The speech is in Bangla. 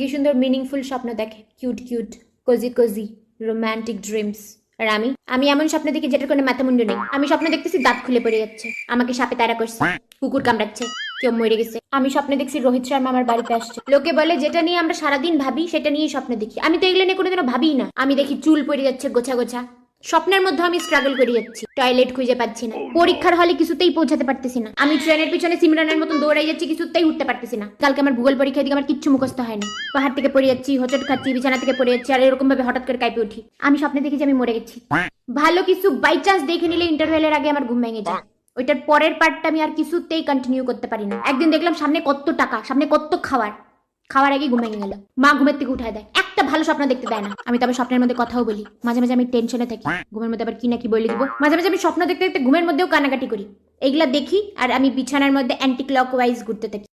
কি সুন্দর মিনিংফুল স্বপ্ন দেখে, cute cute cozy cozy romantic dreams. আর আমি এমন স্বপ্ন দেখি যেটার কোনো মাথা মুন্ডু নেই। আমি স্বপ্ন দেখতেছি দাঁত খুলে পড়ে যাচ্ছে, আমাকে সাপে তাড়া করছে, কুকুর কামড়াচ্ছে, কেউ মরে গেছে। আমি স্বপ্ন দেখছি রোহিত শর্মা আমার বাড়িতে আসছে। লোকে বলে যেটা নিয়ে আমরা সারাদিন ভাবি সেটা নিয়ে স্বপ্ন দেখি। আমি তো এগুলো নিয়ে কোনোদিনও ভাবিই না। আমি দেখি চুল পড়ে যাচ্ছে গোছা গোছা, স্বপ্নের মধ্যে আমি স্ট্রাগল করে যাচ্ছি, টয়লেট খুঁজে পাচ্ছি না, পরীক্ষার হলে কিছুতেই পৌঁছাতে পারতেছি না, আমি ট্রেনের পিছনে সিমরানের মতন দৌড়াই যাচ্ছি, কিছুতেই উঠতে পারতেছি না। কালকে আমার ভূগোল পরীক্ষা দিকে আমার কিচ্ছু মুখস্থ হয়নি, পাহাড় থেকে পড়ে যাচ্ছি, হোঁচট খাচ্ছি, বিছানা থেকে পড়ে যাচ্ছি, আর এরকম ভাবে হঠাৎ করে কাঁপে উঠি। আমি স্বপ্নে দেখি যে আমি মরে গেছি। ভালো কিছু বাই চান্স দেখে নিলে ইন্টারভেলের আগে আমার ঘুম ভেঙে যায়। ওইটার পরের পার্টটা আমি আর কিছুতেই কন্টিনিউ করতে পারি না। একদিন দেখলাম সামনে কত টাকা, সামনে কত খাওয়ার আগে ঘুম ভেঙে গেল। মা ঘুমের থেকে উঠায় দেয়, একটা ভালো স্বপ্ন দেখতে দেয় না। আমি তবে স্বপ্নের মধ্যে কথাও বলি, মাঝে মাঝে আমি টেনশনে থাকি, ঘুমের মধ্যে আবার কি না কি বলে দিব। মাঝে মাঝে আমি স্বপ্ন দেখতে দেখতে ঘুমের মধ্যেও কানাকাটি করি। এইগুলা দেখি আর আমি বিছানার মধ্যে অ্যান্টি ক্লক ওয়াইজ ঘুরতে থাকি।